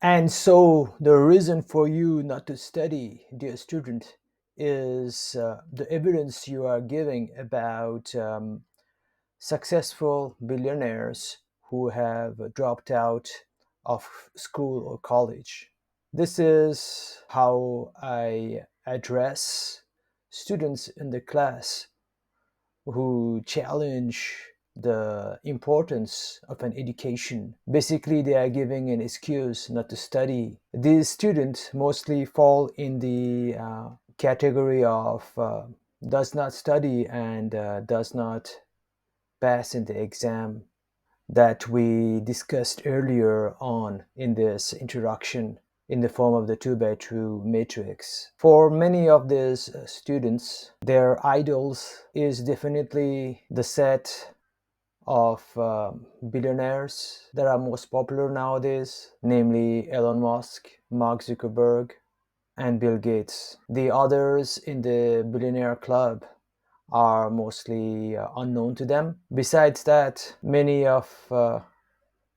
And so the reason for you not to study, dear student, is the evidence you are giving about successful billionaires who have dropped out of school or college. This is how I address students in the class who challenge the importance of an education. Basically, they are giving an excuse not to study. These students mostly fall in the category of does not study and does not pass in the exam that we discussed earlier on in this introduction in the form of the 2 by 2 matrix. For many of these students, their idols is definitely the set of billionaires that are most popular nowadays, namely Elon Musk, Mark Zuckerberg, and Bill Gates. The others in the billionaire club are mostly unknown to them. Besides that, many of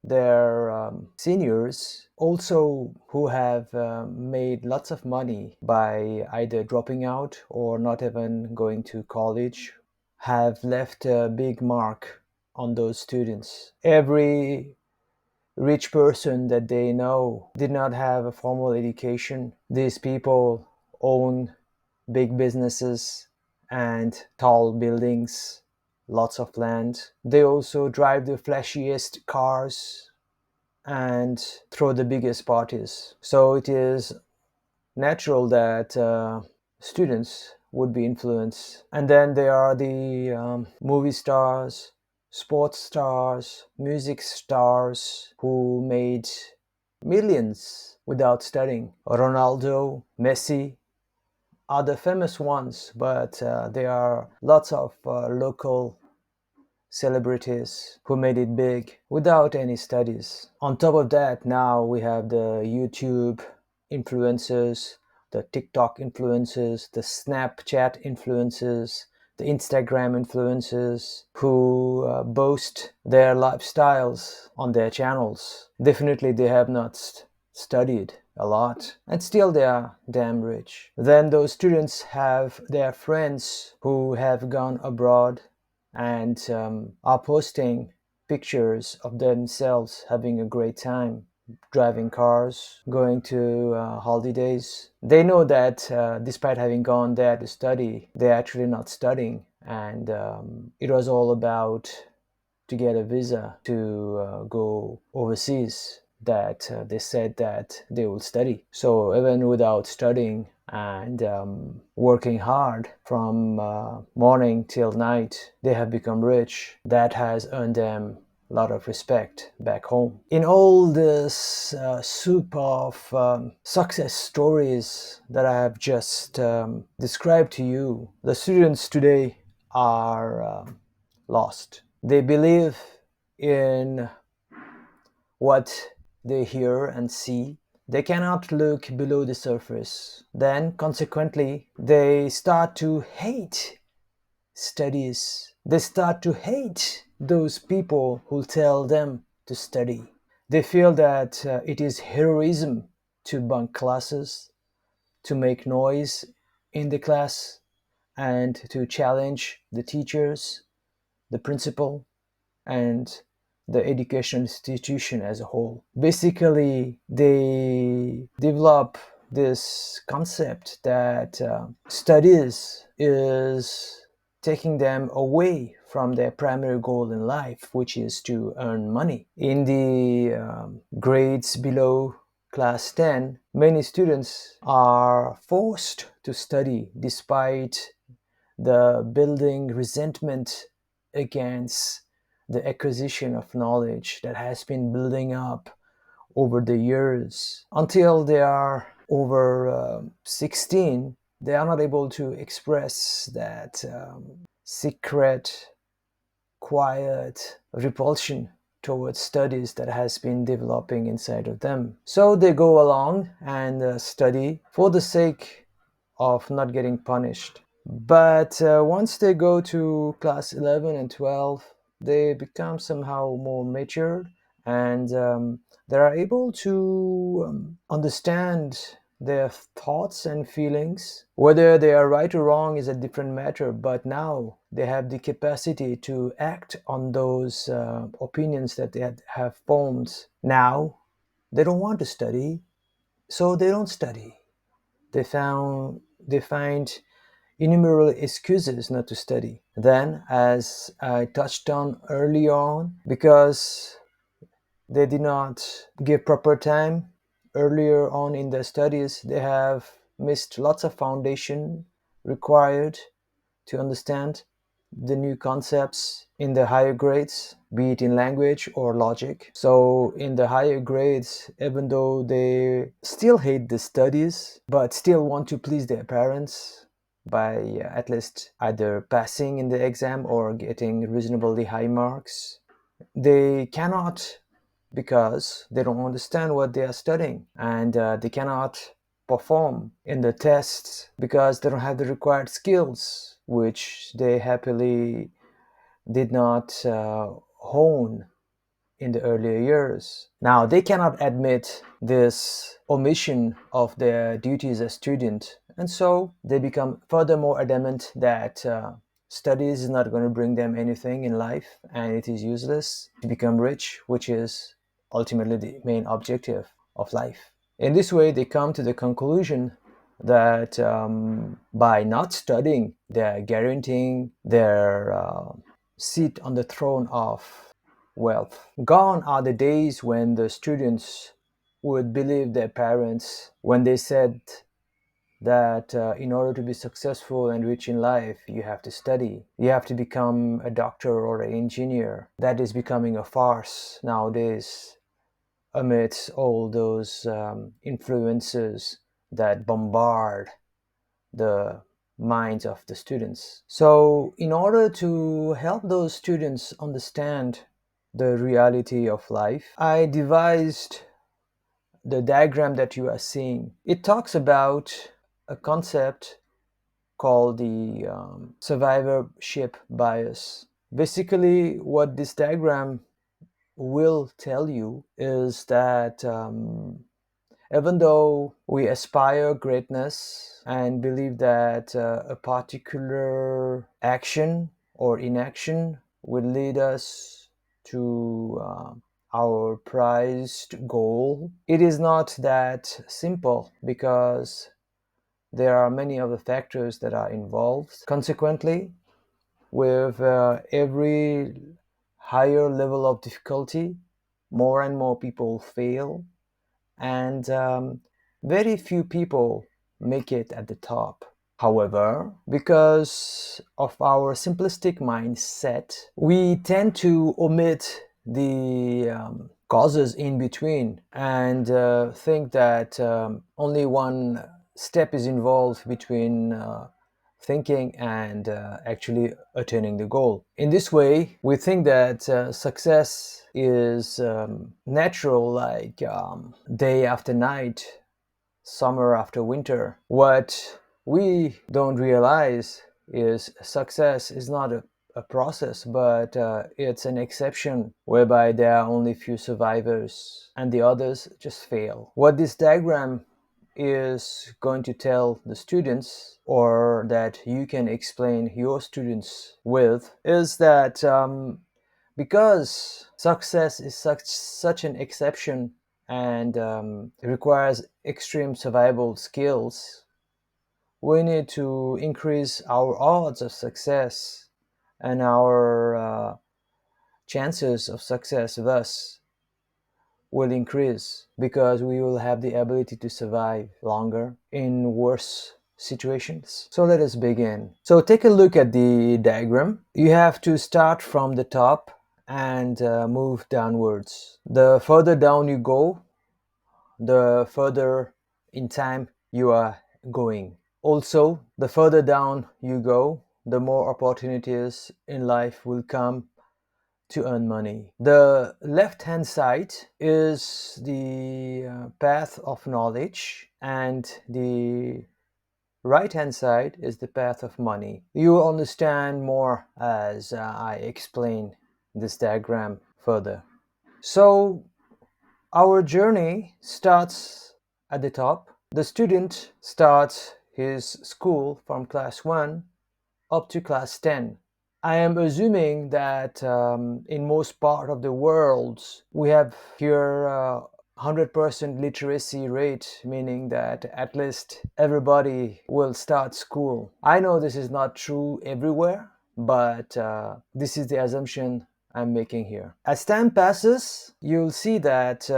their seniors also who have made lots of money by either dropping out or not even going to college have left a big mark on those students. Every rich person that they know did not have a formal education. These people own big businesses and tall buildings, lots of land. They also drive the flashiest cars and throw the biggest parties. So it is natural that students would be influenced. And then there are the movie stars, sports stars, music stars who made millions without studying. Ronaldo, Messi, are the famous ones, but there are lots of local celebrities who made it big without any studies. On top of that, now we have the YouTube influencers, the TikTok influencers, the Snapchat influencers, the Instagram influencers who boast their lifestyles on their channels. Definitely, they have not studied a lot and still they are damn rich. Then those students have their friends who have gone abroad and are posting pictures of themselves having a great time, driving cars, going to holidays. They know that despite having gone there to study, they're actually not studying, and it was all about to get a visa to go overseas that they said that they will study. So even without studying and working hard from morning till night, they have become rich. That has earned them a lot of respect back home. In all this soup of success stories that I have just described to you, the students today are lost. They believe in what they hear and see. They cannot look below the surface. Then, consequently, they start to hate studies. They start to hate those people who tell them to study. They feel that it is heroism to bunk classes, to make noise in the class, and to challenge the teachers, the principal, and the education institution as a whole. Basically, they develop this concept that studies is taking them away from their primary goal in life, which is to earn money. In the grades below class 10, many students are forced to study despite the building resentment against the acquisition of knowledge that has been building up over the years until they are over 16. They are not able to express that secret, quiet repulsion towards studies that has been developing inside of them. So they go along and study for the sake of not getting punished. But once they go to class 11 and 12, they become somehow more matured and they are able to understand their thoughts and feelings. Whether they are right or wrong is a different matter, but now they have the capacity to act on those opinions that they have formed. Now they don't want to study, so they don't study. They find innumerable excuses not to study. Then, as I touched on early on, because they did not give proper time earlier on in their studies, they have missed lots of foundation required to understand the new concepts in the higher grades, be it in language or logic. So in the higher grades, even though they still hate the studies, but still want to please their parents by at least either passing in the exam or getting reasonably high marks, they cannot, because they don't understand what they are studying, and they cannot perform in the tests because they don't have the required skills, which they happily did not hone in the earlier years. Now, they cannot admit this omission of their duties as student, and so they become furthermore adamant that studies is not going to bring them anything in life and it is useless to become rich, which is ultimately the main objective of life. In this way, they come to the conclusion that by not studying, they're guaranteeing their seat on the throne of wealth. Gone are the days when the students would believe their parents when they said that in order to be successful and rich in life, you have to study. You have to become a doctor or an engineer. That is becoming a farce nowadays amidst all those influences that bombard the minds of the students. So, in order to help those students understand the reality of life, I devised the diagram that you are seeing. It talks about a concept called the survivorship bias. Basically, what this diagram will tell you is that even though we aspire greatness and believe that a particular action or inaction will lead us to our prized goal, it is not that simple because there are many other factors that are involved. Consequently, with every higher level of difficulty, more and more people fail, and very few people make it at the top. However, because of our simplistic mindset, we tend to omit the causes in between and think that only one step is involved between thinking and actually attaining the goal. In this way, we think that success is natural, like day after night, summer after winter. What we don't realize is success is not a process, but it's an exception whereby there are only few survivors and the others just fail. What this diagram is going to tell the students, or that you can explain your students with, is that because success is such an exception and requires extreme survival skills, we need to increase our odds of success and our chances of success thus will increase because we will have the ability to survive longer in worse situations. So let us begin. So take a look at the diagram. You have to start from the top and move downwards. The further down you go, the further in time you are going. Also, the further down you go, the more opportunities in life will come to earn money. The left hand side is the path of knowledge, and the right hand side is the path of money. You will understand more as I explain this diagram further. So our journey starts at the top. The student starts his school from class 1 up to class 10. I am assuming that in most part of the world we have here 100% literacy rate, meaning that at least everybody will start school. I know this is not true everywhere, but this is the assumption I'm making here. As time passes, you'll see that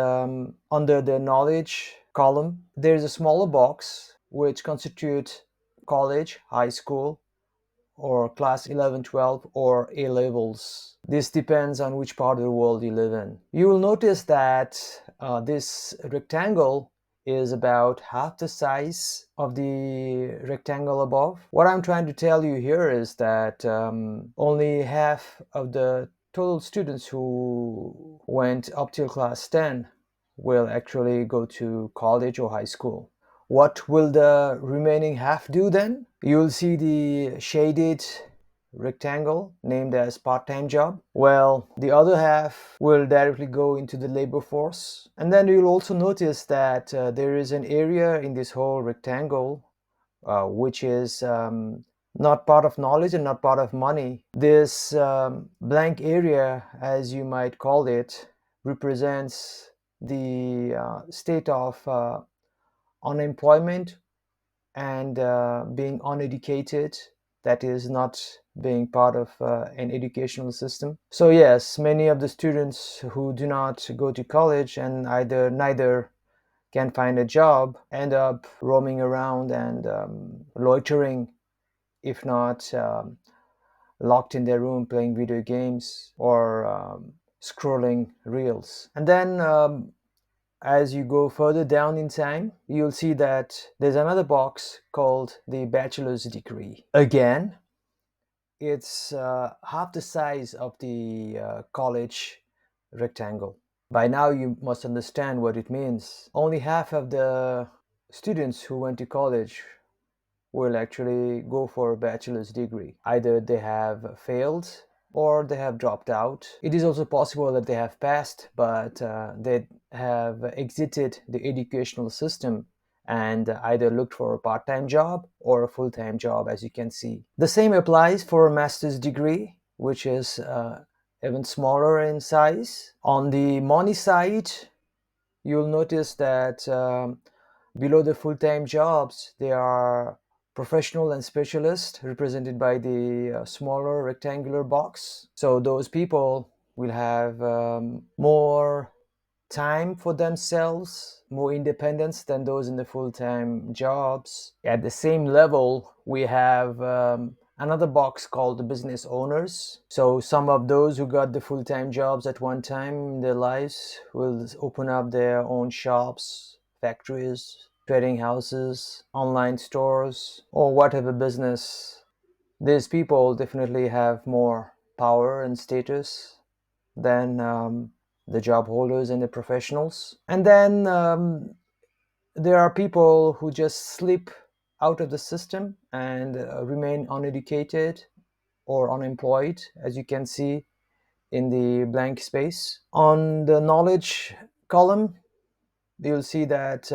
under the knowledge column, there's a smaller box which constitutes college, high school, or class 11, 12, or A levels. This depends on which part of the world you live in. You will notice that this rectangle is about half the size of the rectangle above. What I'm trying to tell you here is that only half of the total students who went up till class 10 will actually go to college or high school. What will the remaining half do then? You'll see the shaded rectangle named as part-time job. Well, the other half will directly go into the labor force. And then you'll also notice that there is an area in this whole rectangle which is not part of knowledge and not part of money. This blank area, as you might call it, represents the state of unemployment and being uneducated, that is not being part of an educational system. So yes, many of the students who do not go to college and neither can find a job end up roaming around and loitering, if not locked in their room playing video games or scrolling reels. And then as you go further down in time, you'll see that there's another box called the bachelor's degree. Again, it's half the size of the college rectangle. By now, you must understand what it means. Only half of the students who went to college will actually go for a bachelor's degree. Either they have failed or they have dropped out. It is also possible that they have passed, but they have exited the educational system and either looked for a part-time job or a full-time job, as you can see. The same applies for a master's degree, which is even smaller in size. On the money side, you'll notice that below the full-time jobs, there are professional and specialist, represented by the smaller rectangular box. So those people will have more time for themselves, more independence than those in the full-time jobs. At the same level, we have another box called the business owners. So some of those who got the full-time jobs at one time in their lives will open up their own shops, factories, trading houses, online stores, or whatever business. These people definitely have more power and status than the job holders and the professionals. And then there are people who just slip out of the system and remain uneducated or unemployed, as you can see in the blank space. On the knowledge column, you'll see that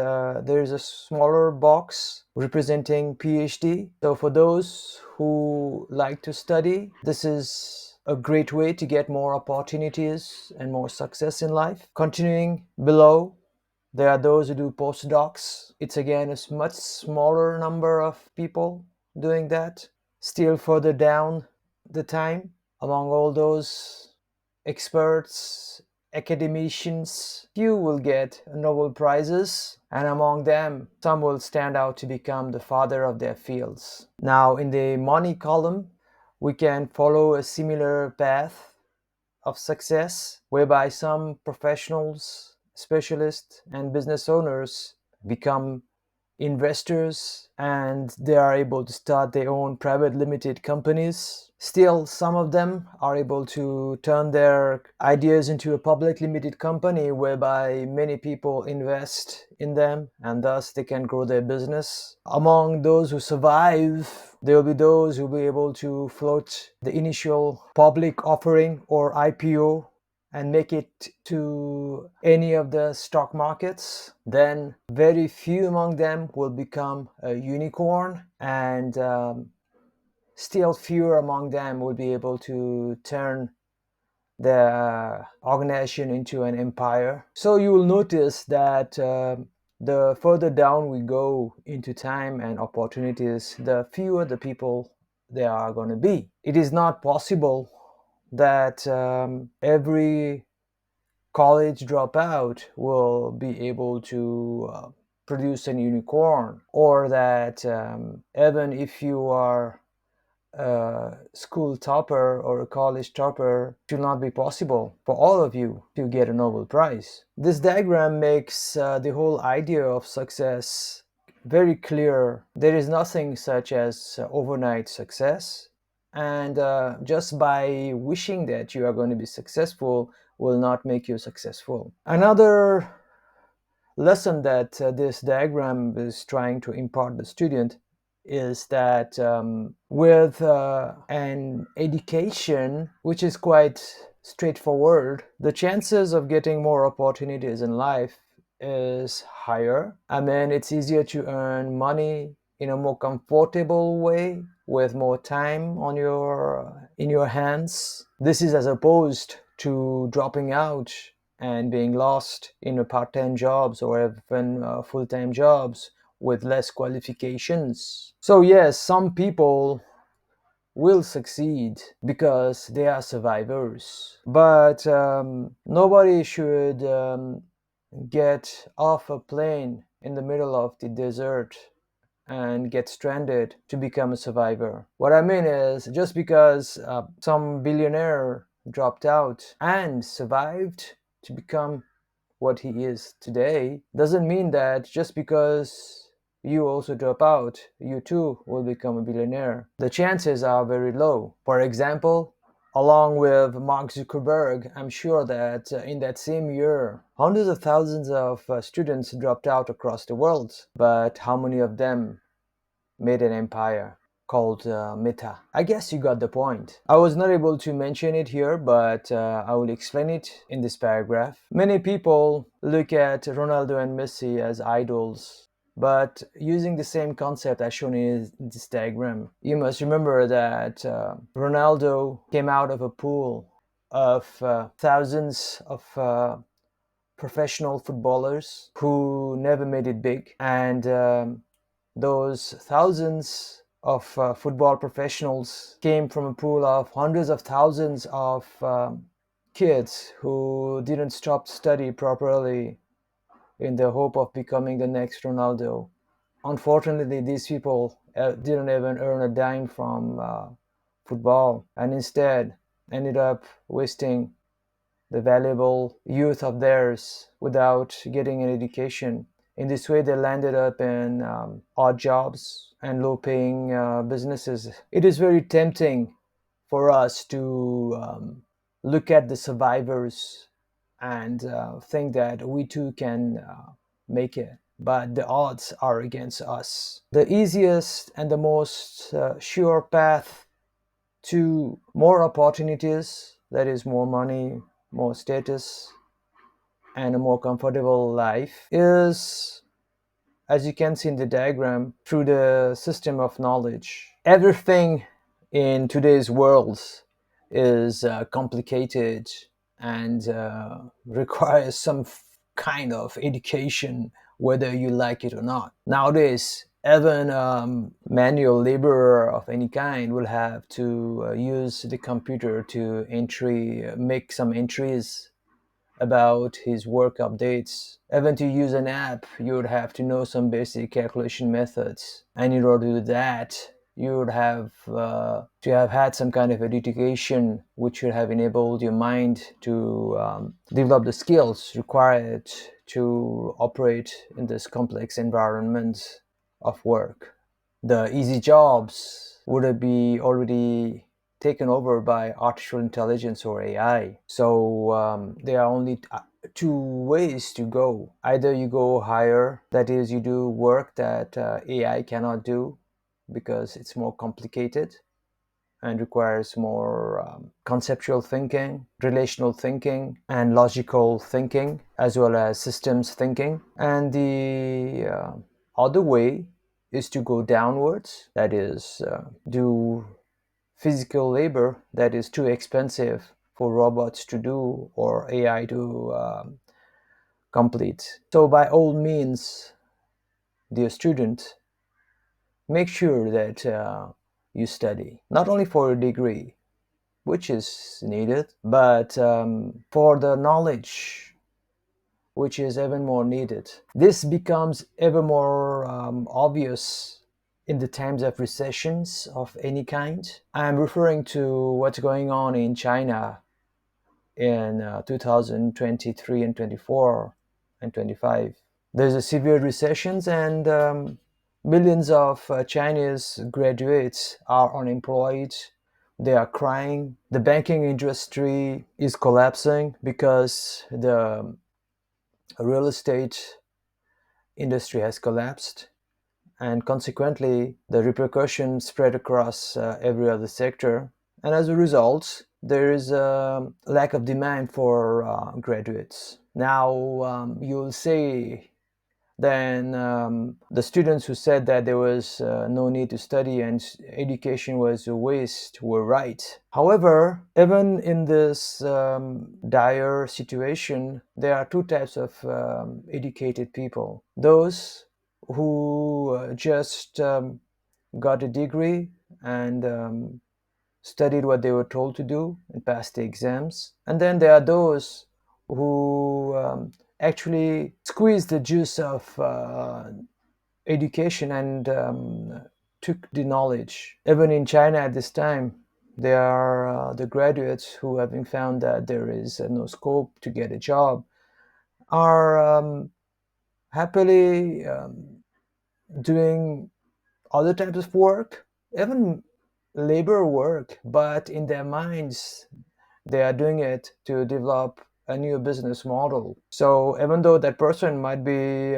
there is a smaller box representing PhD. So for those who like to study, this is a great way to get more opportunities and more success in life. Continuing below, there are those who do postdocs. It's again a much smaller number of people doing that. Still further down the time, among all those experts, academicians, few will get Nobel Prizes, and among them, some will stand out to become the father of their fields. Now, in the money column, we can follow a similar path of success, whereby some professionals, specialists, and business owners become investors and they are able to start their own private limited companies. Still, some of them are able to turn their ideas into a public limited company whereby many people invest in them and thus they can grow their business. Among those who survive, there will be those who will be able to float the initial public offering or IPO and make it to any of the stock markets, then very few among them will become a unicorn, and still fewer among them will be able to turn the organization into an empire. So you will notice that the further down we go into time and opportunities, the fewer the people there are going to be. It is not possible that every college dropout will be able to produce an unicorn, or that even if you are a school topper or a college topper, it will not be possible for all of you to get a Nobel Prize. This diagram makes the whole idea of success very clear. There is nothing such as overnight success, and just by wishing that you are going to be successful will not make you successful. Another lesson that this diagram is trying to impart the student is that with an education which is quite straightforward, the chances of getting more opportunities in life is higher. I mean, it's easier to earn money in a more comfortable way with more time on your in your hands. This is as opposed to dropping out and being lost in a part-time jobs or even full-time jobs with less qualifications. So yes, some people will succeed because they are survivors, but nobody should get off a plane in the middle of the desert and get stranded to become a survivor. What I mean is, just because some billionaire dropped out and survived to become what he is today, doesn't mean that just because you also drop out, you too will become a billionaire. The chances are very low. For example, along with Mark Zuckerberg, I'm sure that in that same year, hundreds of thousands of students dropped out across the world. But how many of them made an empire called Meta? I guess you got the point. I was not able to mention it here, but I will explain it in this paragraph. Many people look at Ronaldo and Messi as idols, but using the same concept as shown in this diagram, you must remember that Ronaldo came out of a pool of thousands of professional footballers who never made it big, and those thousands of football professionals came from a pool of hundreds of thousands of kids who didn't stop study properly in the hope of becoming the next Ronaldo. Unfortunately, these people didn't even earn a dime from football, and instead ended up wasting the valuable youth of theirs without getting an education. In this way, they landed up in odd jobs and low paying businesses. It is very tempting for us to look at the survivors and think that we too can make it. But the odds are against us. The easiest and the most sure path to more opportunities, that is, more money, more status, and a more comfortable life, is, as you can see in the diagram, through the system of knowledge. Everything in today's world is complicated and requires some kind of education, whether you like it or not. Nowadays, even manual laborer of any kind will have to use the computer to make some entries about his work updates. Even to use an app, you would have to know some basic calculation methods. And in order to do that, you would have to have had some kind of education which would have enabled your mind to develop the skills required to operate in this complex environment of work. The easy jobs would be already taken over by artificial intelligence or AI. So there are only two ways to go. Either you go higher, that is, you do work that AI cannot do because it's more complicated, and requires more conceptual thinking, relational thinking, and logical thinking, as well as systems thinking. And the other way is to go downwards, that is, do physical labor that is too expensive for robots to do or AI to complete. So, by all means, dear student, make sure that you study, not only for a degree, which is needed, but for the knowledge, which is even more needed. This becomes ever more obvious in the times of recessions of any kind. I'm referring to what's going on in China in 2023 and 24 and 25. There's a severe recessions, and millions of Chinese graduates are unemployed. They are crying. The banking industry is collapsing because the real estate industry has collapsed, and consequently the repercussions spread across every other sector, and as a result there is a lack of demand for graduates. Now you'll say, then the students who said that there was no need to study and education was a waste were right. However, even in this dire situation, there are two types of educated people: those who just got a degree and studied what they were told to do and passed the exams. And then there are those who actually squeezed the juice of education and took the knowledge. Even in China at this time, there are the graduates who, having found that there is no scope to get a job, are happily doing other types of work, even labor work, but in their minds, they are doing it to develop a new business model. So even though that person might be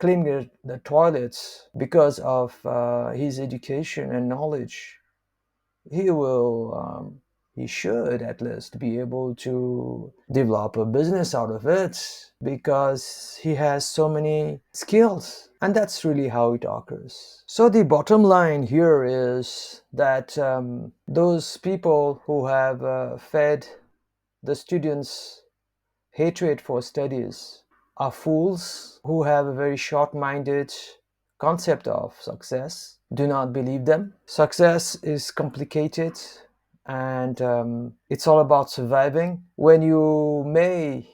cleaning the toilets because of his education and knowledge, he will he should at least be able to develop a business out of it because he has so many skills, and that's really how it occurs. So the bottom line here is that those people who have fed the students hatred for studies are fools who have a very short-minded concept of success. Do not believe them. Success is complicated, and it's all about surviving. When you may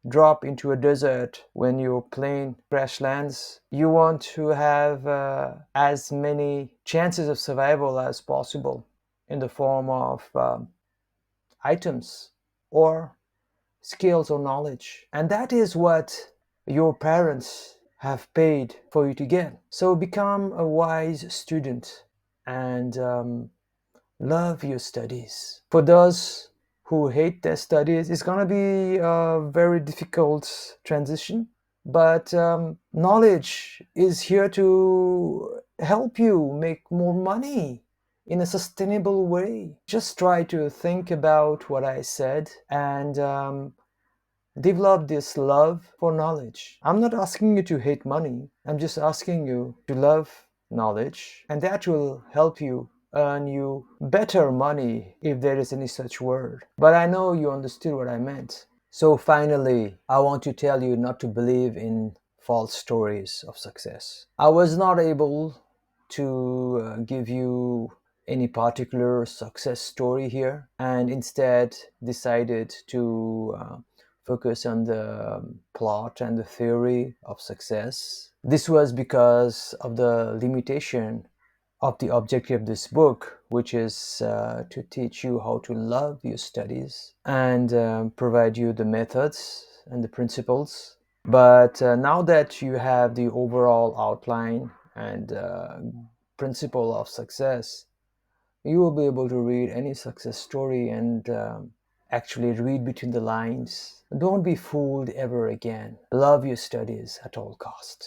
drop into a desert, when your plane crash lands, you want to have as many chances of survival as possible in the form of items or skills or knowledge. And that is what your parents have paid for you to get. So become a wise student and love your studies. For those who hate their studies, it's going to be a very difficult transition. But knowledge is here to help you make more money in a sustainable way. Just try to think about what I said and develop this love for knowledge. I'm not asking you to hate money. I'm just asking you to love knowledge, and that will help you earn you better money, if there is any such word. But I know you understood what I meant. So finally, I want to tell you not to believe in false stories of success. I was not able to give you any particular success story here, and instead decided to focus on the plot and the theory of success. This was because of the limitation of the objective of this book, which is to teach you how to love your studies and provide you the methods and the principles. But now that you have the overall outline and principle of success, you will be able to read any success story and actually read between the lines. Don't be fooled ever again. Love your studies at all costs.